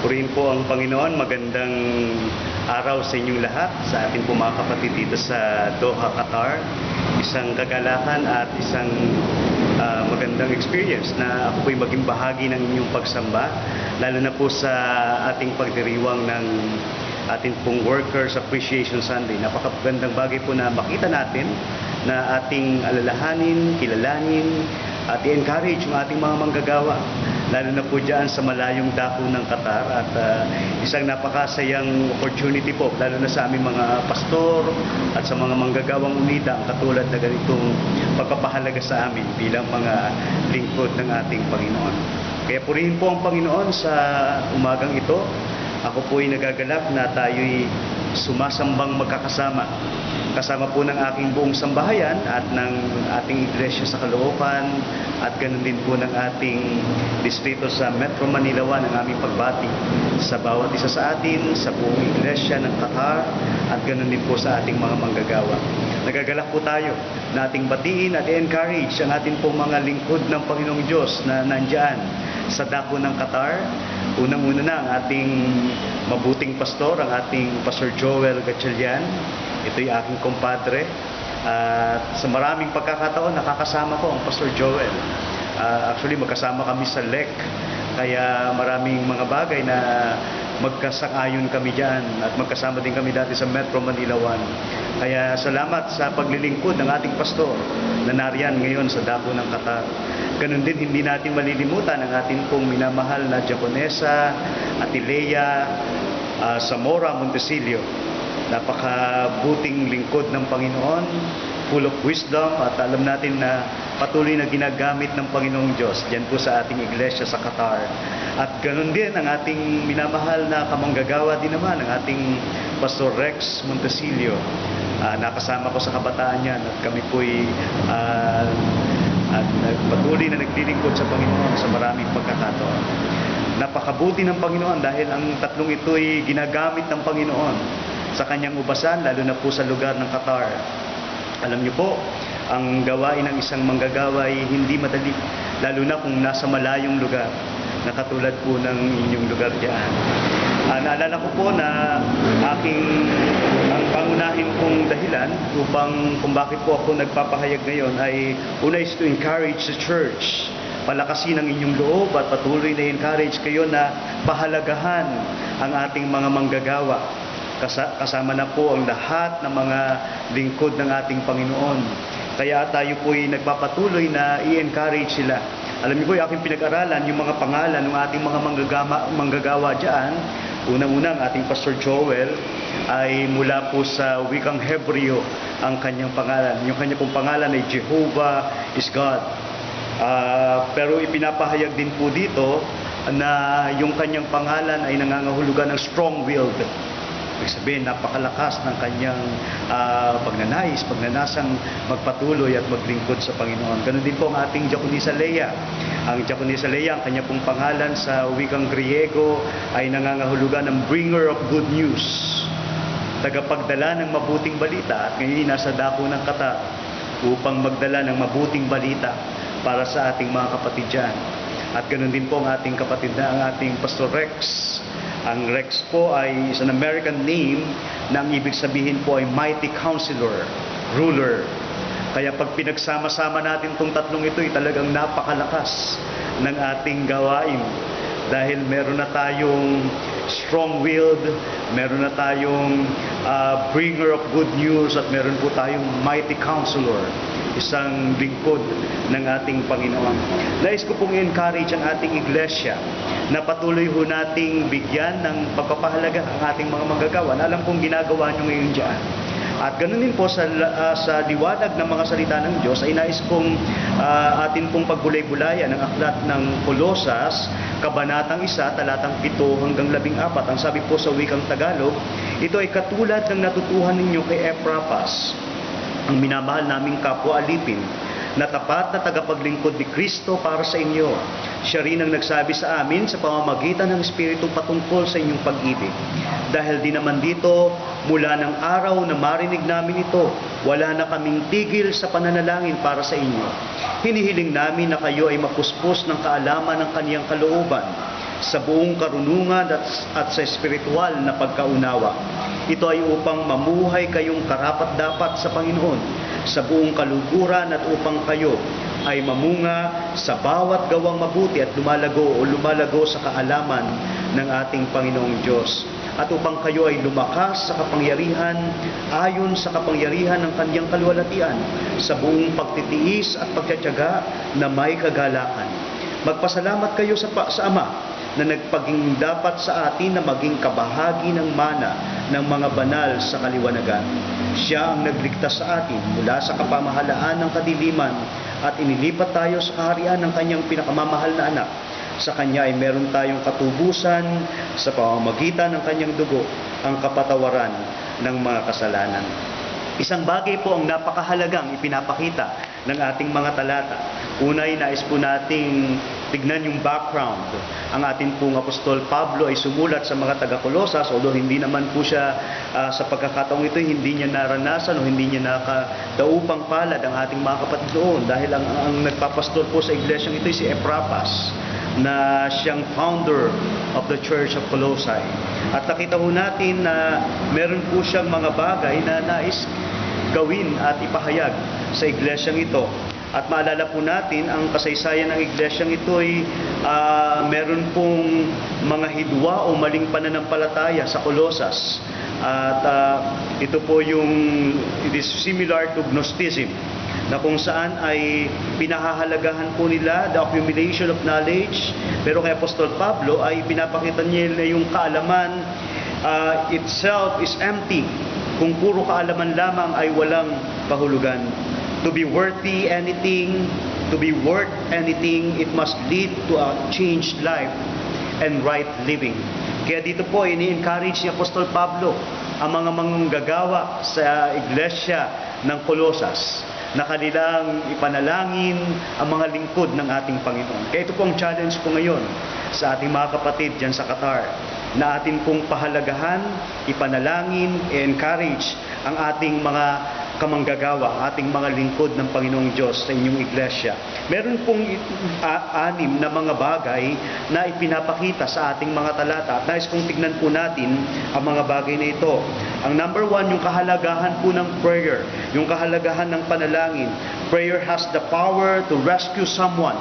Purihin po ang Panginoon. Magandang araw sa inyong lahat, sa ating po mga kapatid dito sa Doha, Qatar. Isang kagalakan at isang magandang experience na ako po'y maging bahagi ng inyong pagsamba, lalo na po sa ating pagdiriwang ng ating pong Workers Appreciation Sunday. Napakagandang bagay po na makita natin na ating alalahanin, kilalanin, at i-encourage yung ating mga manggagawa, lalo na po dyan sa malayong dako ng Qatar. At isang napakasayang opportunity po, lalo na sa aming mga pastor at sa mga manggagawang unida, ang katulad na ganitong pagpapahalaga sa amin bilang mga lingkod ng ating Panginoon. Kaya purihin po ang Panginoon sa umagang ito. Ako po'y nagagalak na tayo'y sumasambang magkakasama. Kasama po ng aking buong sambahayan at ng ating iglesia sa Caloocan at ganoon din po ng ating distrito sa Metro Manila 1 ang aming pagbati sa bawat isa sa atin, sa buong iglesia ng Qatar at ganoon din po sa ating mga manggagawa. Nagagalak po tayo na ating batiin at i-encourage ang ating pong mga lingkod ng Panginoong Diyos na nandyan sa dako ng Qatar. Unang-una na ang ating mabuting pastor, ang ating Pastor Joel Gatchalian. Ito'y aking kumpadre. At sa maraming pagkakataon, nakakasama ko ang Pastor Joel. Actually, magkasama kami sa LEC. Kaya maraming mga bagay na magkasang-ayon kami dyan. At magkasama din kami dati sa Metro Manila 1. Kaya salamat sa paglilingkod ng ating pastor na nariyan ngayon sa dako ng Qatar. Ganun din, hindi natin malilimutan ang ating pong minamahal na Diakonesa Atilea Zamora Montesilio. Napakabuting lingkod ng Panginoon, full of wisdom, at alam natin na patuloy na ginagamit ng Panginoong Diyos diyan po sa ating iglesia sa Qatar. At ganun din ang ating minamahal na kamanggagawa din naman, ang ating Pastor Rex Montesilio. Nakasama ko sa kabataan niyan at kami po'y patuloy na naglilingkod sa Panginoon sa maraming pagkakataon. Napakabuti ng Panginoon dahil ang tatlong ito'y ginagamit ng Panginoon sa kanyang ubasan, lalo na po sa lugar ng Qatar. Alam niyo po, ang gawain ng isang manggagawa ay hindi madali, lalo na kung nasa malayong lugar, na katulad po ng inyong lugar diyan. Naalala ko po na ang pangunahin kong dahilan upang kung bakit po ako nagpapahayag ngayon ay una is to encourage the church. Palakasin ang inyong loob at patuloy na encourage kayo na pahalagahan ang ating mga manggagawa. Kasama na po ang lahat ng mga lingkod ng ating Panginoon. Kaya tayo po'y nagpapatuloy na i-encourage sila. Alam niyo po, yung aking pinag-aralan, yung mga pangalan ng ating mga manggagawa dyan. Unang-una, ang ating Pastor Joel ay mula po sa wikang Hebreo ang kanyang pangalan. Yung kanyang pong pangalan ay Jehovah is God. Pero ipinapahayag din po dito na yung kanyang pangalan ay nangangahulugan ng strong-willed. Ibig sabihin, napakalakas ng kanyang pagnanasang magpatuloy at maglingkod sa Panginoon. Ganun din po ang ating Diakonesa Lea. Ang Diakonesa Lea, ang kanyang pong pangalan sa wikang Griego ay nangangahulugan ng bringer of good news. Tagapagdala ng mabuting balita, at ngayon nasa dako ng Qatar upang magdala ng mabuting balita para sa ating mga kapatid dyan. At ganun din po ang ating kapatid na ang ating Pastor Rex. Ang Rex po ay isang American name na ang ibig sabihin po ay mighty counselor, ruler. Kaya pag pinagsama-sama natin itong tatlong ito, ay talagang napakalakas ng ating gawain. Dahil meron na tayong strong-willed, meron na tayong bringer of good news, at meron po tayong mighty counselor, isang lingkod ng ating Panginoon. Nais ko pong encourage ang ating iglesia na patuloy ho nating bigyan ng pagpapahalaga ang ating mga manggagawa. Alam kong ginagawa nyo ngayon dyan. At ganoon din po sa liwanag ng mga salita ng Diyos ay nais kong atin pong pagbulay-bulayan ang aklat ng Kolosas, Kabanatang 1, talatang 7 hanggang 14. Ang sabi po sa wikang Tagalog, ito ay katulad ng natutuhan ninyo kay Epaphras, ang minamahal naming kapwa alipin, na tapat na tagapaglingkod ni Kristo para sa inyo. Siya rin ang nagsabi sa amin sa pamamagitan ng Espiritu patungkol sa inyong pag-ibig. Dahil di naman dito, mula ng araw na marinig namin ito, wala na kaming tigil sa pananalangin para sa inyo. Hinihiling namin na kayo ay mapuspos ng kaalaman ng kaniyang kalooban sa buong karunungan at sa espiritual na pagkaunawa. Ito ay upang mamuhay kayong karapat-dapat sa Panginoon sa buong kaluguran at upang kayo ay mamunga sa bawat gawang mabuti at lumalago sa kaalaman ng ating Panginoong Diyos. At upang kayo ay lumakas sa kapangyarihan ayon sa kapangyarihan ng Kanyang kaluwalhatian sa buong pagtitiis at pagtitiyaga na may kagalakan. Magpasalamat kayo sa Ama na nagpaging dapat sa atin na maging kabahagi ng mana ng mga banal sa kaliwanagan. Siya ang nagligtas sa atin mula sa kapamahalaan ng kadiliman at inilipat tayo sa kaharian ng Kanyang pinakamamahal na anak. Sa Kanya ay meron tayong katubusan sa pamamagitan ng Kanyang dugo, ang kapatawaran ng mga kasalanan. Isang bagay po ang napakahalagang ipinapakita ng ating mga talata. Unay, nais po nating tignan yung background. Ang ating pong Apostol Pablo ay sumulat sa mga taga-Kolosas, although hindi naman po siya sa pagkakataong ito, hindi niya naranasan o hindi niya nakadaupang palad ang ating mga kapatid doon. Dahil ang nagpapastol po sa iglesyang ito ay si Epaphras, na siyang founder of the Church of Colossae. At nakita ho natin na meron po siyang mga bagay na nais gawin at ipahayag sa iglesyang ito. At maalala po natin, ang kasaysayan ng iglesyang ito ay meron pong mga hidwa o maling pananampalataya sa Colossus. At ito po it is similar to Gnosticism, na kung saan ay pinahahalagahan po nila the accumulation of knowledge, pero kay Apostol Pablo ay pinapakita niya na yung kaalaman itself is empty. Kung puro kaalaman lamang ay walang kahulugan. To be worth anything, it must lead to a changed life and right living. Kaya dito po, ini-encourage ni Apostol Pablo ang mga manggagawa sa iglesia ng Colossus na kanilang ipanalangin ang mga lingkod ng ating Panginoon. Kaya ito po ang challenge ko ngayon sa ating mga kapatid dyan sa Qatar, na atin pong pahalagahan, ipanalangin, i-encourage ang ating mga kamanggagawa, ating mga lingkod ng Panginoong Diyos sa inyong iglesia. Meron pong 6 na mga bagay na ipinapakita sa ating mga talata. At nais kong tignan po natin ang mga bagay na ito. Ang number 1, yung kahalagahan po ng prayer, yung kahalagahan ng panalangin. Prayer has the power to rescue someone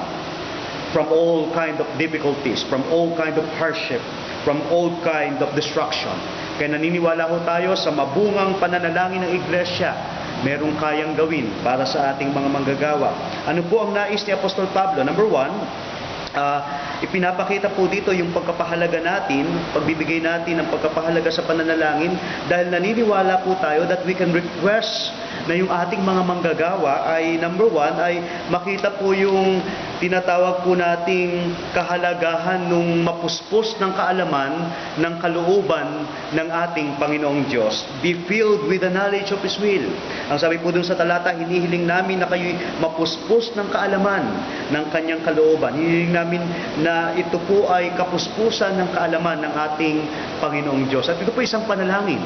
from all kind of difficulties, from all kind of hardship, from all kind of destruction. Kaya naniniwala ho tayo sa mabungang pananalangin ng iglesia, merong kayang gawin para sa ating mga manggagawa. Ano po ang nais ni Apostol Pablo? Number 1, ipinapakita po dito yung pagkapahalaga natin, pagbibigay natin ng pagkapahalaga sa pananalangin, dahil naniniwala po tayo that we can request na yung ating mga manggagawa ay number 1 ay makita po yung tinatawag po nating kahalagahan nung mapuspos ng kaalaman ng kalooban ng ating Panginoong Diyos. Be filled with the knowledge of His will. Ang sabi po dun sa talata, hinihiling namin na kayo'y mapuspos ng kaalaman ng Kanyang kalooban. Hinihiling namin na ito po ay kapuspusan ng kaalaman ng ating Panginoong Diyos. At ito po isang panalangin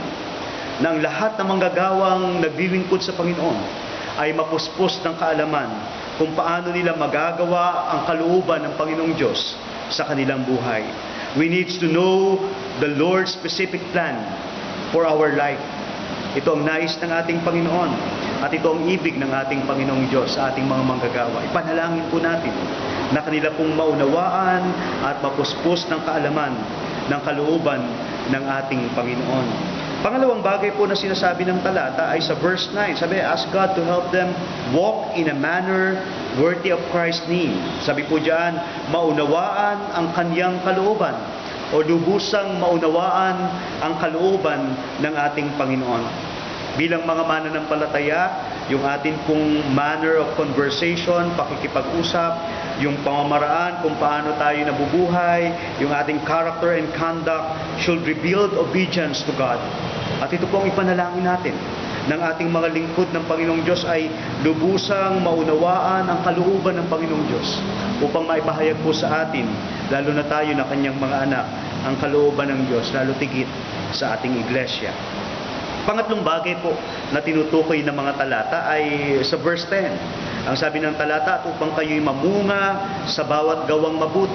ng lahat ng manggagawang naglilingkod sa Panginoon ay mapuspos ng kaalaman kung paano nila magagawa ang kalooban ng Panginoong Diyos sa kanilang buhay. We need to know the Lord's specific plan for our life. Ito ang nais ng ating Panginoon at ito ang ibig ng ating Panginoong Diyos sa ating mga manggagawa. Ipanalangin po natin na kanila pong maunawaan at mapuspos ng kaalaman ng kalooban ng ating Panginoon. Pangalawang bagay po na sinasabi ng talata ay sa verse 9. Sabi, ask God to help them walk in a manner worthy of Christ's name. Sabi po diyan, maunawaan ang Kanyang kalooban o lubusang maunawaan ang kalooban ng ating Panginoon. Bilang mga mananampalataya, yung atin pong manner of conversation, pakikipag-usap, yung pamamaraan kung paano tayo nabubuhay, yung ating character and conduct should reveal obedience to God. At ito po ang ipanalangin natin ng ating mga lingkod ng Panginoong Diyos ay lubusang maunawaan ang kalooban ng Panginoong Diyos upang maipahayag po sa atin, lalo na tayo na Kanyang mga anak, ang kalooban ng Diyos, lalo tigit sa ating iglesia. Pangatlong bagay po na tinutukoy ng mga talata ay sa verse 10. Ang sabi ng talata, upang kayo'y mamunga sa bawat gawang mabuti